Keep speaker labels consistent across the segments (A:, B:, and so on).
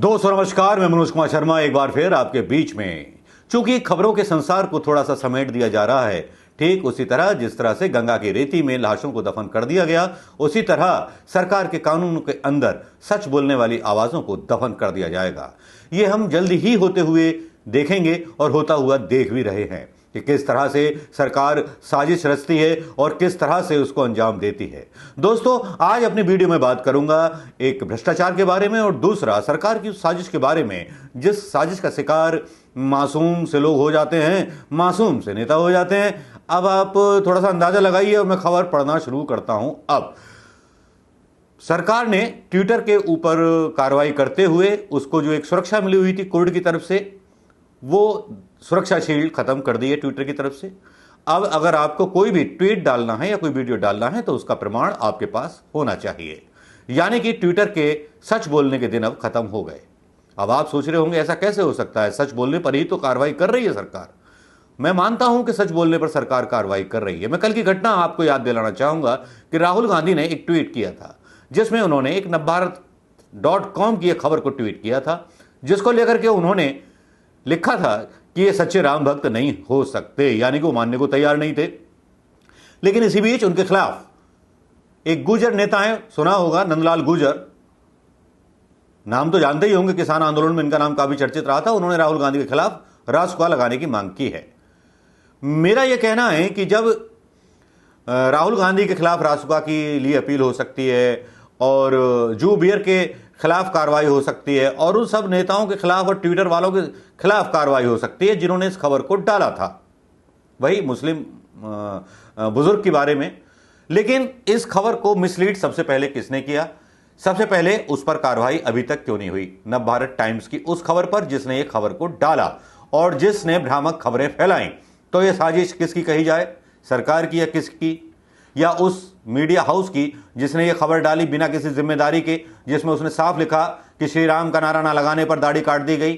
A: दोस्तों नमस्कार, मैं मनोज कुमार शर्मा एक बार फिर आपके बीच में। चूंकि खबरों के संसार को थोड़ा सा समेट दिया जा रहा है, ठीक उसी तरह जिस तरह से गंगा की रेती में लाशों को दफन कर दिया गया, उसी तरह सरकार के कानून के अंदर सच बोलने वाली आवाजों को दफन कर दिया जाएगा। ये हम जल्दी ही होते हुए देखेंगे और होता हुआ देख भी रहे हैं कि किस तरह से सरकार साजिश रचती है और किस तरह से उसको अंजाम देती है। दोस्तों, आज अपनी वीडियो में बात करूंगा एक भ्रष्टाचार के बारे में और दूसरा सरकार की साजिश के बारे में, जिस साजिश का शिकार मासूम से लोग हो जाते हैं, मासूम से नेता हो जाते हैं। अब आप थोड़ा सा अंदाजा लगाइए और मैं खबर पढ़ना शुरू करता हूं। अब सरकार ने ट्विटर के ऊपर कार्रवाई करते हुए उसको जो एक सुरक्षा मिली हुई थी कोर्ट की तरफ से, वो सुरक्षा शील्ड खत्म कर दी है ट्विटर की तरफ से। अब अगर आपको कोई भी ट्वीट डालना है या कोई वीडियो डालना है तो उसका प्रमाण आपके पास होना चाहिए। यानी कि ट्विटर के सच बोलने के दिन अब खत्म हो गए। अब आप सोच रहे होंगे ऐसा कैसे हो सकता है, सच बोलने पर ही तो कार्रवाई कर रही है सरकार। मैं मानता हूं कि सच बोलने पर सरकार कार्रवाई कर रही है। मैं कल की घटना आपको याद दिलाना चाहूंगा कि राहुल गांधी ने एक ट्वीट किया था जिसमें उन्होंने एक नवभारत.com की एक खबर को ट्वीट किया था, जिसको लेकर के उन्होंने लिखा था कि ये सच्चे राम भक्त नहीं हो सकते, यानी कि वो मानने को तैयार नहीं थे। लेकिन इसी बीच उनके खिलाफ एक गुर्जर नेता है, सुना होगा, नंदलाल गुर्जर, नाम तो जानते ही होंगे, किसान आंदोलन में इनका नाम काफी चर्चित रहा था। उन्होंने राहुल गांधी के खिलाफ रासुका लगाने की मांग की है। मेरा यह कहना है कि जब राहुल गांधी के खिलाफ रासुका के लिए अपील हो सकती है और जू बियर के खिलाफ कार्रवाई हो सकती है और उन सब नेताओं के खिलाफ और ट्विटर वालों के खिलाफ कार्रवाई हो सकती है जिन्होंने इस खबर को डाला था, वही मुस्लिम बुजुर्ग के बारे में। लेकिन इस खबर को मिसलीड सबसे पहले किसने किया? सबसे पहले उस पर कार्रवाई अभी तक क्यों नहीं हुई? नवभारत टाइम्स की उस खबर पर जिसने ये खबर को डाला और जिसने भ्रामक खबरें फैलाई। तो ये साजिश किसकी कही जाए, सरकार की या किसकी, या उस मीडिया हाउस की जिसने ये खबर डाली बिना किसी जिम्मेदारी के, जिसमें उसने साफ लिखा कि श्री राम का नारा ना लगाने पर दाढ़ी काट दी गई?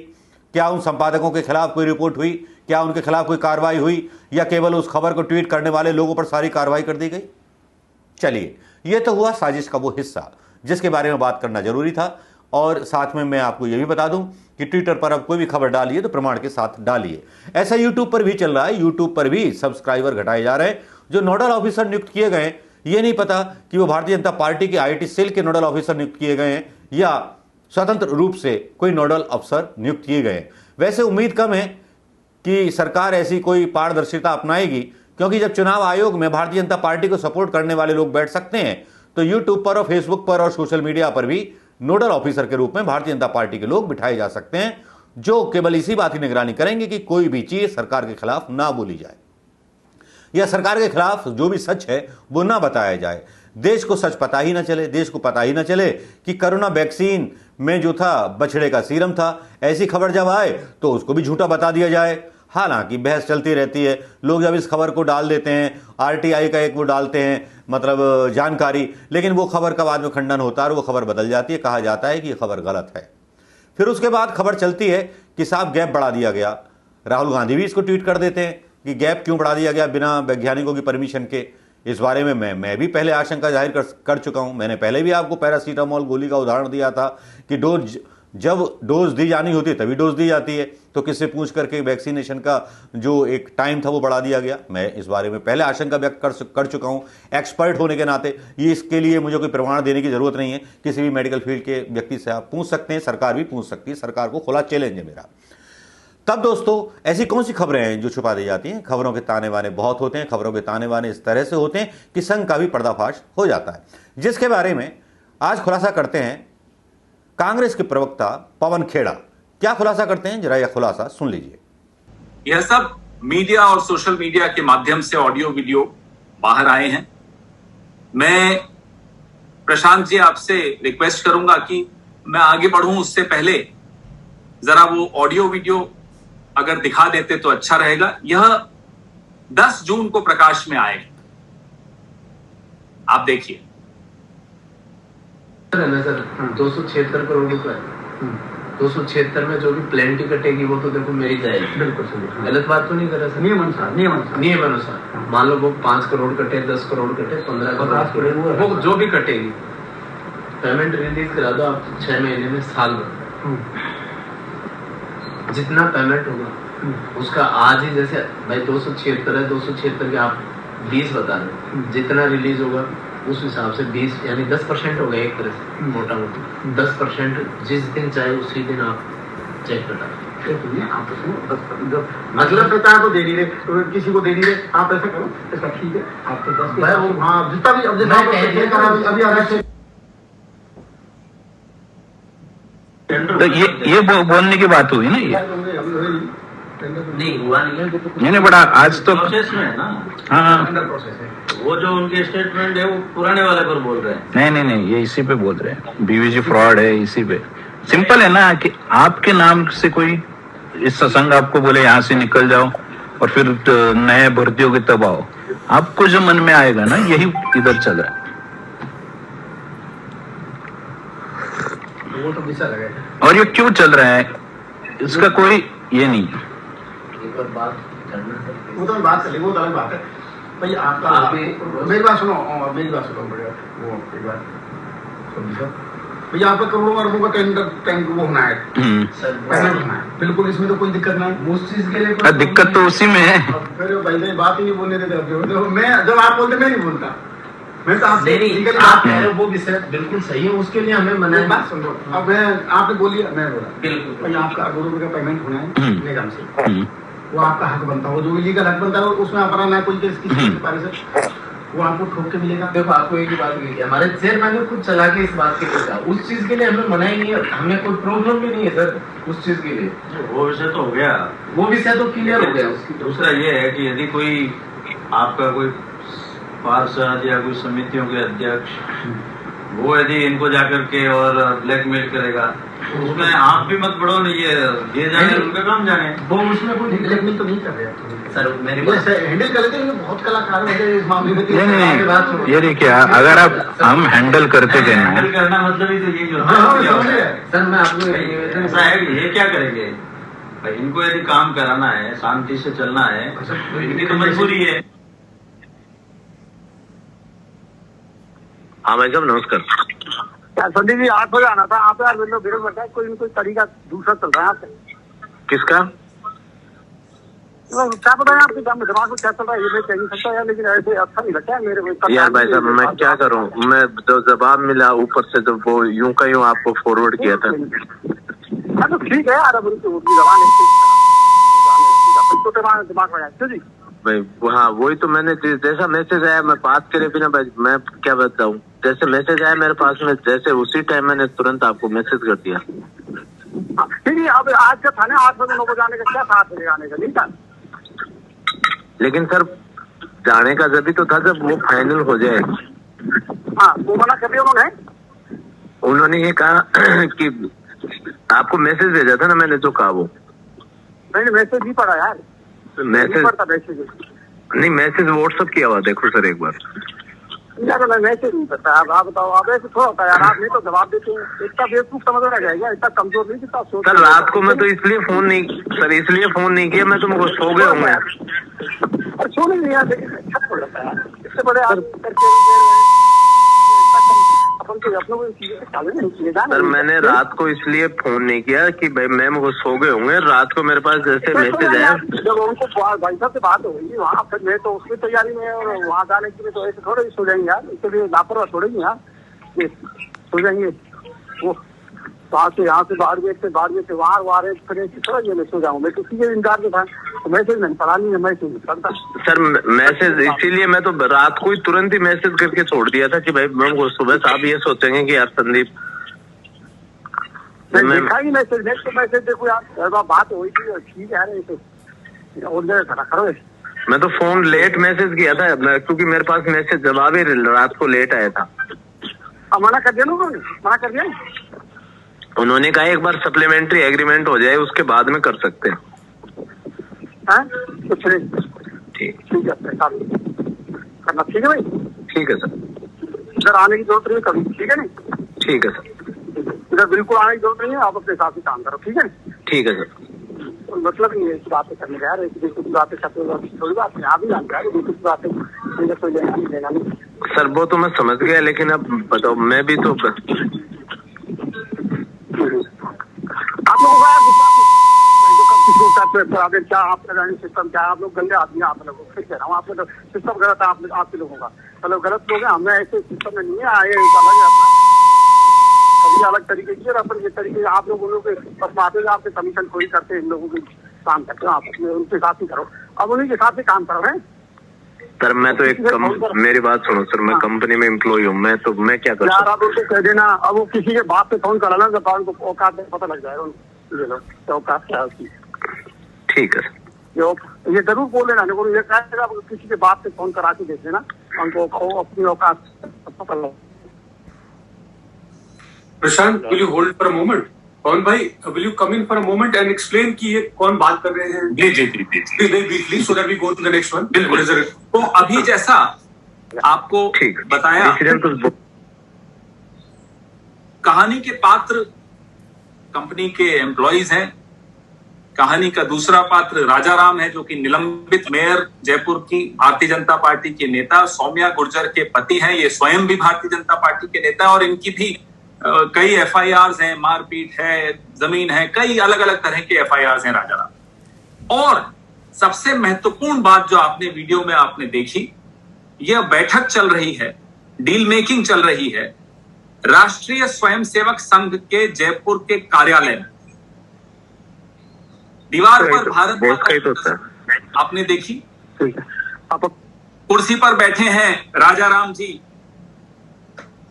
A: क्या उन संपादकों के खिलाफ कोई रिपोर्ट हुई? क्या उनके खिलाफ कोई कार्रवाई हुई, या केवल उस खबर को ट्वीट करने वाले लोगों पर सारी कार्रवाई कर दी गई? चलिए, यह तो हुआ साजिश का वो हिस्सा जिसके बारे में बात करना जरूरी था। और साथ में मैं आपको यह भी बता दूं कि ट्विटर पर अब कोई भी खबर डालिए तो प्रमाण के साथ डालिए। ऐसा यूट्यूब पर भी चल रहा है। यूट्यूब पर भी सब्सक्राइबर घटाए जा रहे हैं। जो नोडल ऑफिसर नियुक्त किए गए, ये नहीं पता कि वो भारतीय जनता पार्टी के आईटी सेल के नोडल ऑफिसर नियुक्त किए गए हैं या स्वतंत्र रूप से कोई नोडल अफसर नियुक्त किए गए। वैसे उम्मीद कम है कि सरकार ऐसी कोई पारदर्शिता अपनाएगी, क्योंकि जब चुनाव आयोग में भारतीय जनता पार्टी को सपोर्ट करने वाले लोग बैठ सकते हैं तो यूट्यूब पर और फेसबुक पर और सोशल मीडिया पर भी नोडल ऑफिसर के रूप में भारतीय जनता पार्टी के लोग बिठाए जा सकते हैं, जो केवल इसी बात की निगरानी करेंगे कि कोई भी चीज सरकार के खिलाफ ना बोली जाए या सरकार के खिलाफ जो भी सच है वो ना बताया जाए। देश को सच पता ही ना चले, देश को पता ही ना चले कि कोरोना वैक्सीन में जो था बछड़े का सीरम था। ऐसी खबर जब आए तो उसको भी झूठा बता दिया जाए। हालांकि बहस चलती रहती है, लोग जब इस खबर को डाल देते हैं, आरटीआई का एक वो डालते हैं मतलब जानकारी, लेकिन वो खबर का बाद में खंडन होता है और वो खबर बदल जाती है, कहा जाता है कि ये खबर गलत है। फिर उसके बाद खबर चलती है कि साहब गैप बढ़ा दिया गया। राहुल गांधी भी इसको ट्वीट कर देते हैं कि गैप क्यों बढ़ा दिया गया बिना वैज्ञानिकों की परमिशन के। इस बारे में मैं भी पहले आशंका जाहिर कर चुका हूं। मैंने पहले भी आपको पैरासीटामोल गोली का उदाहरण दिया था कि जब डोज दी जानी होती है तभी डोज दी जाती है, तो किससे पूछ करके वैक्सीनेशन का जो एक टाइम था वो बढ़ा दिया गया। मैं इस बारे में पहले आशंका व्यक्त कर चुका हूं। एक्सपर्ट होने के नाते ये इसके लिए मुझे कोई प्रमाण देने की जरूरत नहीं है। किसी भी मेडिकल फील्ड के व्यक्ति से आप पूछ सकते हैं, सरकार भी पूछ सकती है। सरकार को खुला चैलेंज है मेरा। तब दोस्तों, ऐसी कौन सी खबरें हैं जो छुपा दी जाती हैं? खबरों के ताने बाने बहुत होते हैं। खबरों के ताने बाने इस तरह से होते हैं कि संघ का भी पर्दाफाश हो जाता है, जिसके बारे में आज खुलासा करते हैं कांग्रेस के प्रवक्ता पवन खेड़ा। क्या खुलासा करते हैं, जरा यह खुलासा सुन लीजिए।
B: यह सब मीडिया और सोशल मीडिया के माध्यम से ऑडियो वीडियो बाहर आए हैं। मैं प्रशांत जी आपसे रिक्वेस्ट करूंगा कि मैं आगे बढ़ूं उससे पहले जरा वो ऑडियो वीडियो अगर दिखा देते तो अच्छा रहेगा। यह 10 जून को प्रकाश में आए, आप देखिए।
C: सर 276 करोड़ रुपए 276 में जो भी प्लेंटी कटेगी वो तो देखो मेरी जाएगी। बिल्कुल सही, गलत बात तो नहीं कर रहा सर। नियम अनुसार मान लो वो 5 करोड़ कटे, 10 करोड़ कटे, 15 करोड़, वो जो भी कटेगी पेमेंट रिलीज करा दो आप 6 महीने में, साल भर जितना पेमेंट होगा उसका आज ही, जैसे भाई 276 है, 276 के आप 20 बता रहे, जितना रिलीज होगा उस हिसाब से 20 यानी 10% होगा एक तरह से मोटा मोटा 10%। जिस दिन चाहे उसी दिन आप चेक कटा
D: आप मतलब पता है तो दे नहीं रहे, तो किसी को दे नहीं रहे, आप ऐसा करो, ऐसा ठीक है आपको 10 हाँ जितना भी अब जैसा अभी आ रहा है।
E: तो ये बोलने की बात हुई ना, ये
C: नहीं हुआ
E: नहीं बड़ा आज तो
F: प्रोसेस में है ना।
E: हाँ
D: प्रोसेस है
F: वो जो उनके स्टेटमेंट है वो पुराने वाले पर बोल रहे हैं।
E: नहीं ये इसी पे बोल रहे हैं, बीवीजी फ्रॉड है इसी पे। सिंपल है ना कि आपके नाम से कोई इस सत्संग आपको बोले यहाँ से निकल जाओ और फिर नए भर्तियों के तब आओ, आपको जो मन में आएगा ना यही इधर चल रहा है।
D: वो तो दिशा लगे
E: और ये क्यों चल रहा है इसका कोई ये नहीं।
C: एक और बात करना है,
D: वो तो बात चलेगी, वो तो अलग बात है भाई। आपका मेरी बात सुनो, बढ़िया वो एक बात सुनो भैया, आपका करोड़ों अरबों का टैंक वो होना है, पेमेंट होना है, बिल्कुल इसमें तो कोई दिक्कत नहीं। उस चीज के लिए
E: दिक्कत तो उसी में है।
D: फिर भाई बात ही नहीं बोलने देते, मैं जब आप बोलते मैं नहीं बोलता, मैं तो आपसे
C: नहीं आप कह रहे हो वो विषय बिल्कुल सही है, उसके लिए हमें मना है।
D: बात सुनो, अब मैं आपने बोली मैं बोला
C: बिल्कुल
D: भाई आपका अरबों रुपए का पेमेंट होना है निगम से, वो आपका हक बनता है, वो जो इलीगल हक बनता है उसमें अपना ना कोई किसी से वो आपको ठोक के मिलेगा।
C: देखो आपको एक ही बात हुई, हमारे चेयरमैन ने खुद चला के इस बात के लिए, उस चीज के लिए हमें मना ही नहीं है, हमें कोई प्रॉब्लम भी नहीं है सर उस चीज के लिए।
F: वो विषय तो हो गया,
C: वो विषय तो क्लियर हो गया। उसकी
F: दूसरा ये है कि यदि कोई आपका कोई पार्षद या कोई समितियों के अध्यक्ष वो यदि इनको जाकर के और ब्लैकमेल करेगा उसमें आप भी मत बढ़ो, नहीं ये जाने उनका काम जाने,
C: वो उसमें कोई
D: ब्लैकमेल तो नहीं कर रहे
C: सर मेरी
D: हैंडल कर लेते हैं, बहुत कलाकार होते हैं इस मामले में।
E: नहीं ये देखिए, अगर आप हम हैंडल करते गए ना,
F: हैंडल करना मतलब ही तो ये जो
C: सर मैं आपको
F: ऐसा है कि ये क्या करेंगे भाई, इनको यदि काम कराना है, शांति से चलना है तो इनकी तो मजबूरी है।
G: हाँ भाई साहब नमस्कार।
D: संदीप जी 8 बजे आना था, आप यार मेरे को बताया कोई तरीका दूसरा चल रहा है आपसे।
G: किसका?
D: क्या पता है आपके काम में दिमाग में क्या चल रहा है, ये मैं कह नहीं सकता यार, लेकिन ऐसे अच्छा नहीं लगता है मेरे को।
G: यार भाई साहब मैं क्या करूं, मैं जो जवाब मिला ऊपर से जब वो यूं का यूं आपको फॉरवर्ड किया था।
D: हाँ तो ठीक है यार, अब उनकी उर्दू जबान दिमाग में आया जी
G: भाई हाँ वही तो मैंने जैसा मैसेज आया मैं बात करे बिना भाई मैं क्या बताऊं, जैसे मैसेज आया मेरे पास में जैसे उसी टाइम मैंने तुरंत आपको मैसेज कर दिया।
D: ठीक है, अब आज का था ना 8 बजे 9 बजे आने का, क्या था 8 बजे आने का नहीं था।
G: लेकिन सर जाने का जब भी तो था जब वो फाइनल हो जाए।
D: हाँ वो मना कर दिया
G: उन्होंने ये कहा कि आपको मैसेज भेजा था ना मैंने जो कहा वो
D: नहीं मैसेज नहीं पढ़ा यार,
G: मैसेज नहीं मैसेज व्हाट्सएप किया हुआ देखो सर एक बार
D: यार। मैं मैसेज नहीं करता यार, आप बताओ, आप ऐसे थोड़ा होता है यार, आप नहीं तो जवाब देते हैं, इतना बेवकूफ समझ रहा जाएगा, इतना कमजोर नहीं जितना सोच।
G: सर रात को मैं तो इसलिए फोन नहीं किया, मैं तुमको सो गया हूँ यार।
D: और सोने नहीं यार, लेकिन अच्छा हो जाता है यार, इससे बड़े
G: सर मैंने रात को इसलिए फोन नहीं किया कि भाई मैम वो सो गए होंगे, रात को मेरे पास जैसे मैसेज आया
D: जब उनको भाई साहब से बात होगी वहाँ, फिर मैं तो उसकी तैयारी में और वहाँ जाने के लिए तो ऐसे थोड़े ही सो जाएंगे यार, इसके लिए लापरवाह छोड़ेंगे यार, सो जाएंगे वो यहाँ से बाहर से वहाँ फिर थोड़ा ये मैं सो जाऊँ, मैं किसी के इंतजार में था तो मैसेज नहीं पढ़ा नहीं है, मैसेज नहीं पढ़ता
G: सर मैसेज, इसीलिए मैं तो रात को ही तुरंत ही मैसेज करके छोड़ दिया था कि भाई मैम को सुबह से आप ये सोचेंगे कि यार संदीप
D: मैं देखा ही मैसेज, नेक्स्ट मैसेज देखो यार, बात हुई थी ठीक है यार, और जगह खड़ा करो।
G: मैं तो फोन लेट मैसेज किया था क्योंकि मेरे पास मैसेज जवाब ही रात को लेट आया था।
D: अब मना कर दिया ना, मना कर दिया
G: उन्होंने कहा एक बार सप्लीमेंट्री एग्रीमेंट हो जाए उसके बाद में कर सकते हैं।
D: तो ठीक है करना, ठीक है भाई,
G: ठीक है सर,
D: इधर आने की जरूरत नहीं कभी, ठीक है नहीं,
G: ठीक है सर,
D: इधर बिल्कुल आने की जरूरत नहीं है, आप अपने हिसाब से काम करो, ठीक है
G: ठीक है सर।
D: मतलब नहीं है इस बातें करने का यार, कुछ बातें थोड़ी बात आप भी जानते हैं, कुछ बातें कोई लेना नहीं।
G: सर वो तो मैं समझ गया, लेकिन अब बताओ मैं भी तो
D: आगे क्या आपका रनिंग सिस्टम क्या है? आप लोग गंदे आदमी हैं, आप लोग फिर कह रहा हूँ, आप लोग सिस्टम गलत है, आपके लोगों का मतलब गलत लोग हैं। हमें ऐसे सिस्टम में नहीं है, आए अलग तरीके की और अपन ये तरीके आप लोग उन लोग बस बातें आपके कमीशन खोई करते हैं, इन लोगों के काम करते हो आप, उनके साथ ही करो, अब उन्हीं के साथ ही काम करो है।
G: सर मैं तो मेरी बात सुनो सर, मैं कंपनी में एम्प्लॉय हूँ, मैं क्या कर
D: यार आप उनको कह देना, अब वो किसी के बाप पे फोन करा ना तो उनको औकात पता लग जाएगा, औकात क्या है उसकी।
G: ठीक है
D: ये जरूर बोल लेना, ये कहेगा किसी के बाप पे फोन करा के देख लेना, उनको अपनी औकात पता लग।
H: प्रशांत, will you hold for a moment? पवन भाई, will you come in for a moment and explain कि ये कौन बात कर रहे हैं? जी, so that we go to the next one.
B: तो अभी जैसा आपको बताया, कहानी के पात्र कंपनी के एम्प्लॉइज हैं। कहानी का दूसरा पात्र राजाराम है, जो कि निलंबित मेयर जयपुर की भारतीय जनता पार्टी के नेता सौम्या गुर्जर के पति हैं। ये स्वयं भी भारतीय जनता पार्टी के नेता और इनकी भी कई एफआईआर्स हैं, मारपीट है, जमीन है, कई अलग अलग तरह के एफआईआर्स हैं राजाराम। और सबसे महत्वपूर्ण बात जो आपने वीडियो में आपने देखी, यह बैठक चल रही है, डील मेकिंग चल रही है राष्ट्रीय स्वयंसेवक संघ के जयपुर के कार्यालय में। दीवार पर भारत माता की तस्वीर आपने देखी, कुर्सी पर बैठे हैं राजाराम जी,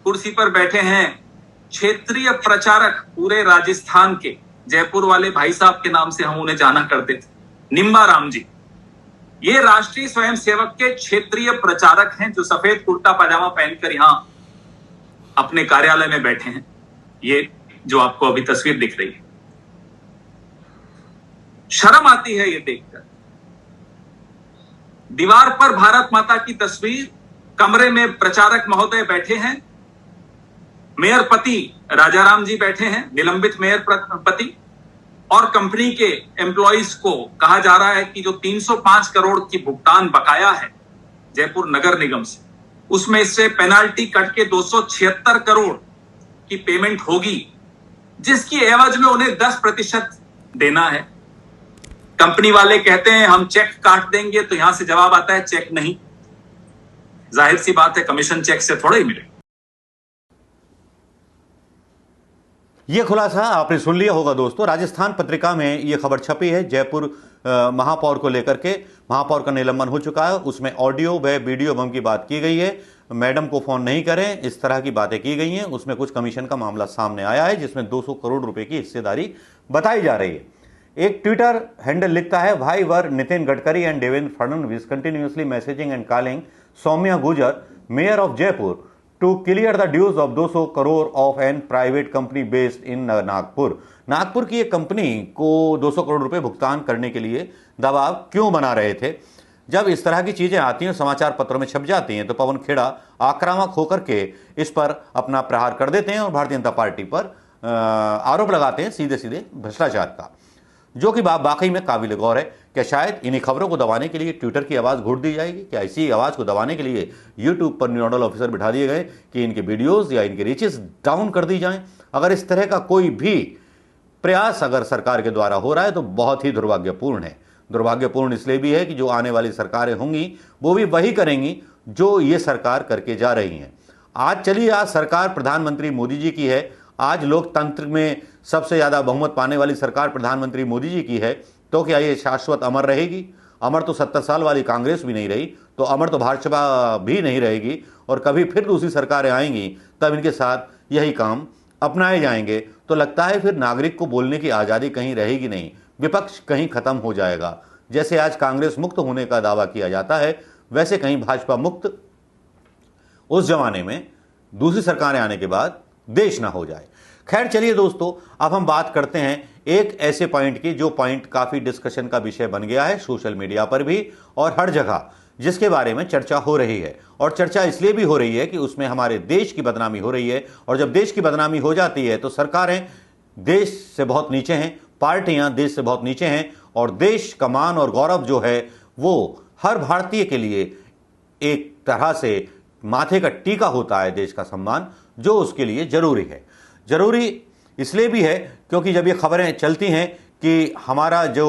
B: कुर्सी पर बैठे हैं क्षेत्रीय प्रचारक पूरे राजस्थान के, जयपुर वाले भाई साहब के नाम से हम उन्हें जाना करते थे, निम्बा राम जी। ये राष्ट्रीय स्वयंसेवक के क्षेत्रीय प्रचारक हैं, जो सफेद कुर्ता पजामा पहनकर यहां अपने कार्यालय में बैठे हैं। ये जो आपको अभी तस्वीर दिख रही है, शर्म आती है ये देखकर। दीवार पर भारत माता की तस्वीर, कमरे में प्रचारक महोदय बैठे हैं, मेयर पति राजाराम जी बैठे हैं, निलंबित मेयर पति, और कंपनी के एम्प्लॉइज को कहा जा रहा है कि जो 305 करोड़ की भुगतान बकाया है जयपुर नगर निगम से, उसमें से पेनाल्टी कट के 276 करोड़ की पेमेंट होगी, जिसकी एवज में उन्हें 10% देना है। कंपनी वाले कहते हैं हम चेक काट देंगे, तो यहां से जवाब आता है चेक नहीं। जाहिर सी बात है, कमीशन चेक से थोड़ा ही मिले।
A: यह खुलासा आपने सुन लिया होगा दोस्तों। राजस्थान पत्रिका में यह खबर छपी है जयपुर महापौर को लेकर के। महापौर का निलंबन हो चुका है, उसमें ऑडियो व वीडियो बम की बात की गई है। मैडम को फोन नहीं करें, इस तरह की बातें की गई हैं। उसमें कुछ कमीशन का मामला सामने आया है, जिसमें 200 करोड़ रुपए की हिस्सेदारी बताई जा रही है। एक ट्विटर हैंडल लिखता है, भाई वर Nitin Gadkari and Devendra Fadnavis continuously messaging and calling Saumya Gurjar, mayor of Jaipur, to clear the dues of 200 crore of an private company based in Nagpur. Nagpur की एक कंपनी को 200 करोड़ रुपए भुगतान करने के लिए दबाव क्यों बना रहे थे? जब इस तरह की चीजें आती हैं, समाचार पत्रों में छप जाती हैं, तो पवन खेड़ा आक्रामक होकर के इस पर अपना प्रहार कर देते हैं और भारतीय जनता पार्टी पर आरोप लगाते हैं सीधे सीधे भ्रष्टाचार का, जो कि वाकई में काबिल गौर है। क्या शायद इन्हीं खबरों को दबाने के लिए ट्विटर की आवाज़ घोट दी जाएगी? क्या इसी आवाज़ को दबाने के लिए यूट्यूब पर नोडल ऑफिसर बिठा दिए गए कि इनके वीडियोस या इनके रीचेस डाउन कर दी जाएं? अगर इस तरह का कोई भी प्रयास अगर सरकार के द्वारा हो रहा है तो बहुत ही दुर्भाग्यपूर्ण है। दुर्भाग्यपूर्ण इसलिए भी है कि जो आने वाली सरकारें होंगी वो भी वही करेंगी जो ये सरकार करके जा रही हैं। आज सरकार प्रधानमंत्री मोदी जी की है। आज लोकतंत्र में सबसे ज्यादा बहुमत पाने वाली सरकार प्रधानमंत्री मोदी जी की है, तो क्या ये शाश्वत अमर रहेगी? अमर तो 70 साल वाली कांग्रेस भी नहीं रही, तो अमर तो भाजपा भी नहीं रहेगी। और कभी फिर दूसरी सरकारें आएंगी, तब इनके साथ यही काम अपनाए जाएंगे। तो लगता है फिर नागरिक को बोलने की आज़ादी कहीं रहेगी नहीं, विपक्ष कहीं खत्म हो जाएगा। जैसे आज कांग्रेस मुक्त होने का दावा किया जाता है, वैसे कहीं भाजपा मुक्त उस जमाने में दूसरी सरकारें आने के बाद देश ना हो जाए। खैर चलिए दोस्तों, अब हम बात करते हैं एक ऐसे पॉइंट की जो पॉइंट काफी डिस्कशन का विषय बन गया है सोशल मीडिया पर भी और हर जगह, जिसके बारे में चर्चा हो रही है। और चर्चा इसलिए भी हो रही है कि उसमें हमारे देश की बदनामी हो रही है, और जब देश की बदनामी हो जाती है तो सरकारें देश से बहुत नीचे हैं, पार्टियां देश से बहुत नीचे हैं, और देश का मान और गौरव जो है वो हर भारतीय के लिए एक तरह से माथे का टीका होता है, देश का सम्मान, जो उसके लिए जरूरी है। जरूरी इसलिए भी है क्योंकि जब ये खबरें चलती हैं कि हमारा जो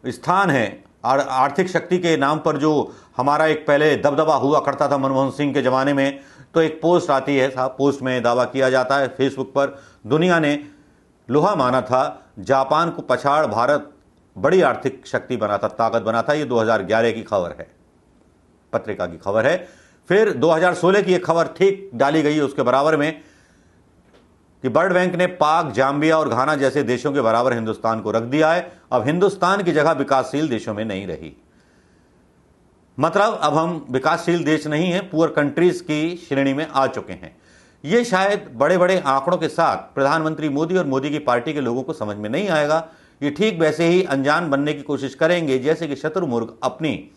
A: स्थान है आर्थिक शक्ति के नाम पर, जो हमारा एक पहले दबदबा हुआ करता था मनमोहन सिंह के ज़माने में, तो एक पोस्ट आती है साहब, पोस्ट में दावा किया जाता है फेसबुक पर, दुनिया ने लोहा माना था, जापान को पछाड़ भारत बड़ी आर्थिक शक्ति बना था, ताकत बना था। ये 2011 की खबर है, पत्रिका की खबर है। फिर 2016 की एक खबर ठीक डाली गई है उसके बराबर में कि वर्ल्ड बैंक ने पाक, जाम्बिया और घाना जैसे देशों के बराबर हिंदुस्तान को रख दिया है। अब हिंदुस्तान की जगह विकासशील देशों में नहीं रही, मतलब अब हम विकासशील देश नहीं हैं, पुअर कंट्रीज की श्रेणी में आ चुके हैं। ये शायद बड़े बड़े आंकड़ों के साथ प्रधानमंत्री मोदी और मोदी की पार्टी के लोगों को समझ में नहीं आएगा। ये ठीक वैसे ही अनजान बनने की कोशिश करेंगे जैसे कि शत्रुमुर्ग अपनी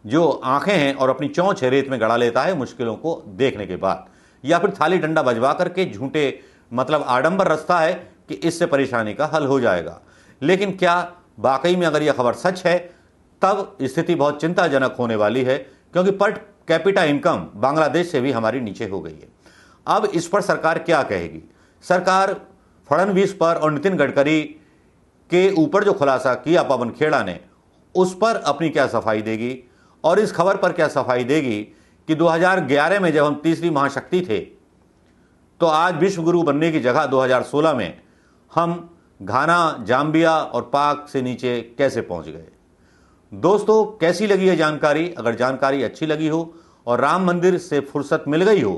A: जो आंखें हैं और अपनी चोंच रेत में गड़ा लेता है मुश्किलों को देखने के बाद, या फिर थाली डंडा बजवा करके झूठे मतलब आडंबर रास्ता है कि इससे परेशानी का हल हो जाएगा। लेकिन क्या वाकई में अगर यह खबर सच है तब स्थिति बहुत चिंताजनक होने वाली है, क्योंकि पर कैपिटा इनकम बांग्लादेश से भी हमारी नीचे हो गई है। अब इस पर सरकार क्या कहेगी? सरकार फडणवीस पर और नितिन गडकरी के ऊपर जो खुलासा किया पवन खेड़ा ने, उस पर अपनी क्या सफाई देगी? और इस खबर पर क्या सफाई देगी कि 2011 में जब हम तीसरी महाशक्ति थे तो आज विश्व गुरु बनने की जगह 2016 में हम घाना, जाम्बिया और पाक से नीचे कैसे पहुंच गए? दोस्तों, कैसी लगी ये जानकारी? अगर जानकारी अच्छी लगी हो और राम मंदिर से फुर्सत मिल गई हो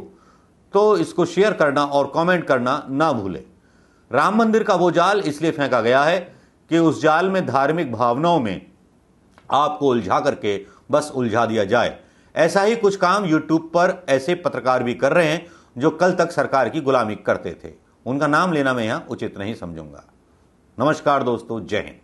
A: तो इसको शेयर करना और कमेंट करना ना भूलें। राम मंदिर का वो जाल इसलिए फेंका गया है कि उस जाल में धार्मिक भावनाओं में आपको उलझा करके बस उलझा दिया जाए। ऐसा ही कुछ काम यूट्यूब पर ऐसे पत्रकार भी कर रहे हैं जो कल तक सरकार की गुलामी करते थे। उनका नाम लेना मैं यहां उचित नहीं समझूंगा। नमस्कार दोस्तों, जय हिंद।